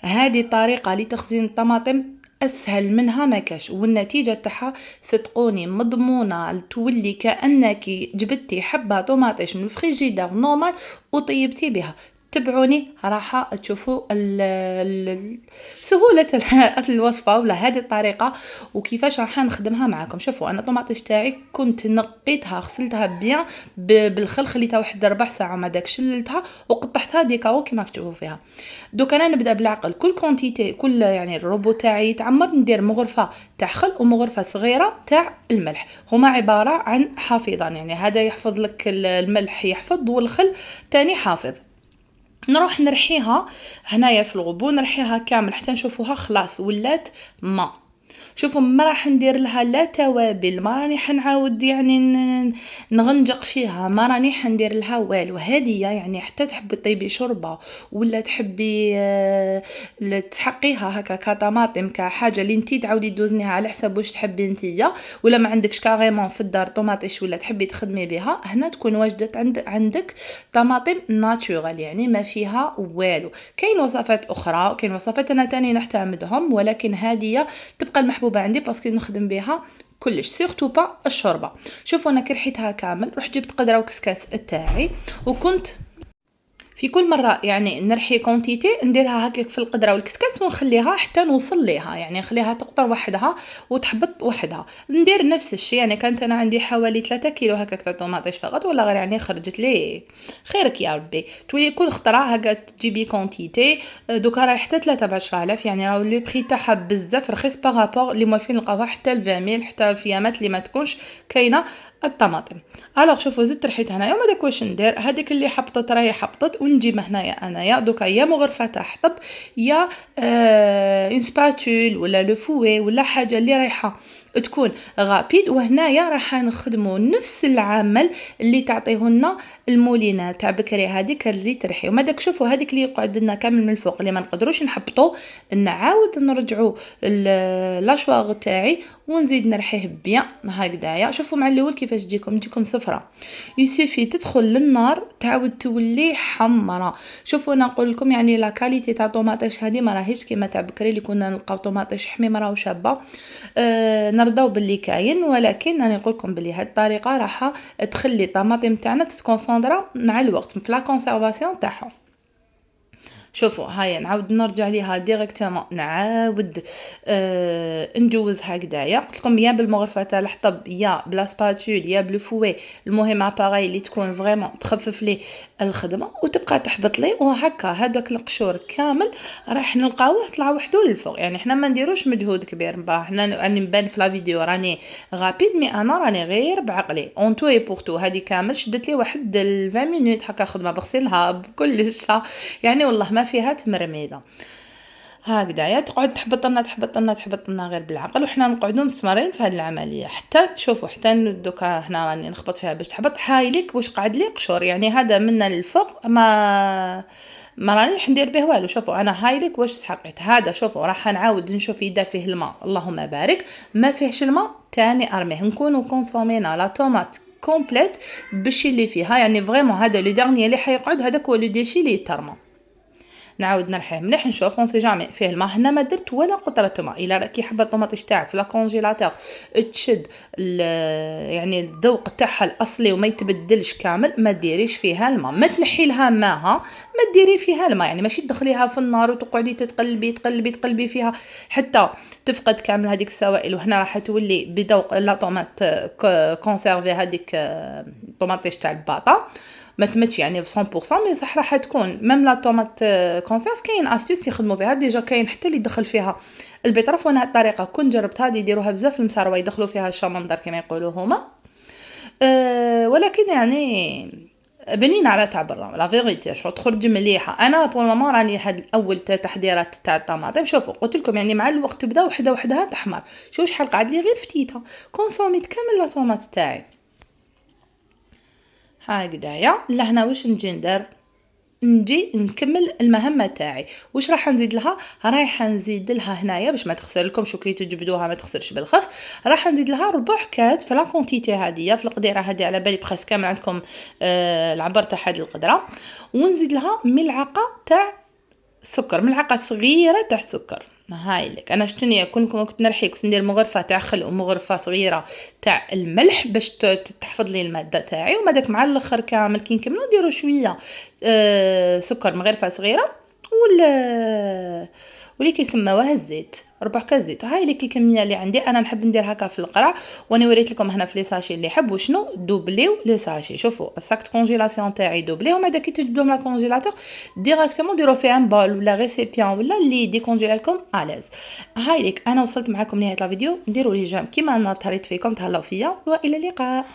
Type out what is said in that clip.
هذه الطريقه لتخزين الطماطم اسهل منها ما كاش، والنتيجه تاعها صدقوني مضمونه تولي كانك جبتي حبه طوماطيش من الفريجيدير نورمال وطيبتي بها. تبعوني راح تشوفوا سهولة الوصفة ولا هذه الطريقة وكيفاش راح نخدمها معكم. شوفوا انا الطماطيش تاعي كنت نقيتها غسلتها بيان بالخل، خليتها واحد ربع ساعة ما داك، شللتها وقطعتها ديكاو كيما تشوفوا فيها. دوك انا نبدا بالعقل، كل كونتيتي كل يعني الروبو تاعي يتعمر ندير مغرفة تاع خل ومغرفة صغيرة تاع الملح، هما عبارة عن حافظان، يعني هذا يحفظ لك الملح يحفظ والخل تاني حافظ. نروح نرحيها هنايا في الغبو، نرحيها كامل حتى نشوفوها خلاص ولات ما. شوفوا ما راح ندير لها لا توابل، ما راني حنعاود يعني نغنجق فيها، ما راني حندير لها والو. هذه يعني حتى تحبي طيبي شوربه ولا تحبي تحقيها هكا كطماطم كحاجه اللي انتي تعاودي دوزنيها على حسب واش تحبي نتيا، ولا ما عندكش كاريمون في الدار طوماطيش ولا تحبي تخدمي بها، هنا تكون وجدت عندك طماطم ناتورال يعني ما فيها والو. كاين وصفات اخرى، كاين وصفات انا تاني نعتمدهم، ولكن هذه تبقى المحبوبه عندي باسكو نخدم بها كلش سيرتو با الشوربه. شوفوا انا كرحيتها كامل، رحت جبت قدره وكسكاس تاعي، وكنت في كل مره يعني نرحي كونتيتي نديرها هكاك في القدره والكسكاس ونخليها حتى نوصل ليها، يعني نخليها تقطر وحدها وتحبط وحدها. ندير نفس الشيء، يعني كانت انا عندي حوالي 3 كيلو هكاك تاع طوماطيش فقط، ولا غير يعني خرجت لي خيرك يا ربي. تولي كل خطره هكا تجيبي كونتيتي، دوكا راهي حتى 3 ب10000، يعني راهو لي بري تاعها بزاف رخيص بارابور لي موالفين نلقاوها حتى ل20000 حتى الفيامات اللي ما تكونش كاينه الطماطم. الوغ شوفوا زدت رحيت هنايا وما داك واش ندير، هذيك اللي حبطت راهي حبطت، ونجيب هنايا انايا دوكا يا مغرفه تاع حطب يا اون سباتول ولا لو فوي ولا حاجه اللي رايحه تكون غابيد، وهنايا راح نخدموا نفس العمل اللي تعطيه لنا المولينه تاع بكري هذيك اللي ترحي. وما داك شوفوا هذيك اللي يقعد لنا كامل من الفوق اللي ما نقدروش نحبطوا، نعاود نرجعوا لاشواغ تاعي ونزيد نرحيه بيان هكذايا. شوفوا مع الاول كيفاش تجيكم صفرة، يسيفي تدخل للنار تعاود تولي حمراء. شوفوا انا نقول لكم يعني لا كاليتي تاع طوماطيش هذه ما راهيش كيما تاع بكري اللي كنا نلقاو طوماطيش حميمه وشابه. نرضاو باللي كاين، ولكن انا نقول لكم بلي هذه الطريقه راح تخلي الطماطم تاعنا تتكونسونطرا مع الوقت في لا كونسيرفاسيون تاعها. شوفوا هيا نعاود نرجع ليها ديريكتومون، نعاود نجوز هكذايا. قلت لكم يا بالمغرفه تاع الحطب يا بلا سباتول يا بلو فوي، المهم اباغي اللي تكون فريمون تخفف لي الخدمه وتبقى تحبط لي، وهكا هذاك القشور كامل راح نلقاوه طلع وحده للفوق. يعني حنا ما نديروش مجهود كبير، حنا راني نبان في لا فيديو راني غابيد، مي انا راني غير بعقلي اون تو اي بور تو. هذه كامل شدت لي واحد 20 مينوت هكا خدمه بغسلها بكلش، يعني والله ما فيها تمرميده هكذايا. تقعد تحبط لنا غير بالعقل، وحنا نقعدوا مسمرين في هذه العمليه حتى تشوفوا. حتى دوكا هنا راني نخبط فيها باش تحبط، هايليك واش قعد لي قشور، يعني هذا منا للفوق ما رانيش ندير به والو. شوفوا انا هايليك واش سحقت هذا. شوفوا راح نعاود نشوف اذا فيه الماء، اللهم بارك. ما فيهش الماء تاني ارميه، نكونوا كونسومينا لا طوماط كومبليت باش اللي فيها، يعني فريمون هذا لو ديرني اللي حيقعد هذاك هو لو ديشي اللي يترمى. نعاود نرحيه مليح نشوف اون سي جامي فيه الماء. هنا ما درت ولا قطره ماء، الا راكي حابه الطوماطيش تاعك في لا كونجيلاتور تشد يعني الذوق تاعها الاصلي وما يتبدلش كامل، ما ديريش فيها الماء، ما تنحي لها ماها، ما ديري فيها الماء، يعني ماشي تدخليها في النار وتقعدي تقلبي فيها حتى تفقد كامل هذيك السوائل، وهنا راح تولي بذوق لا طوماط كونسيرفي هذيك الطوماطيش تاع الباطا ما تمتش يعني 100%، مي صح راح تكون ميم لا طوماط كونسيرف كاين استيس يخدموا بها ديجا، كاين حتى اللي يدخل فيها البيطرف. وانا هاد الطريقه كنت جربتها يديروها بزاف المساروه يدخلوا فيها الشمندر كما يقولوا هما، ولكن يعني بنين على تاع برا لا فيغيتي شو تخرج مليحه. انا بور المومون راني هاد اول تحضيرات تاع الطماطم. شوفوا قلت لكم يعني مع الوقت تبدا وحده تحمر. شوف شحال قعد لي غير فتيته كونسوميت كامل لا طوماط تاعي هكذايا. لهنا واش نجي ندير، نجي نكمل المهمه تاعي. واش راح نزيد لها؟ رايحه نزيد لها هنايا باش ما تخسر لكم شو كي تجبدوها ما تخسرش بالخف، راح نزيد لها ربع كاس في لا كونتيتي هذه في القديره هذه، على بالي بريسك كامل عندكم العبر تاع هذه القدره، ونزيد لها ملعقه تاع السكر ملعقه صغيره تاع سكر. هاي لك انا شتني كنت نرحي، كنت ندير مغرفه تاع خل ومغرفه صغيره تاع الملح باش تحفظ لي الماده تاعي، وما داك مع الاخر كامل كي نكملو نديرو شويه سكر مغرفه صغيره واللي كيسموها الزيت، ربع كاس زيت. وهاي لك الكميه اللي عندي انا نحب ندير هكا في القرع. وانا وريت لكم هنا في لي ساشي اللي يحبوا شنو دوبليو لو ساشي. شوفوا الساك كونجيلاسيون تاعي دوبليو، وماذا كي تجبدوهم لا كونجيلاتور ديريكتومون ديروا فيه ان بول ولا ريسيبيون ولا اللي ديكونجيلا لكم اليز. هاي لك انا وصلت معكم نهايه الفيديو. ديروا لي جيم كيما انا تهريت فيكم، تهلاو فيا، والى اللقاء.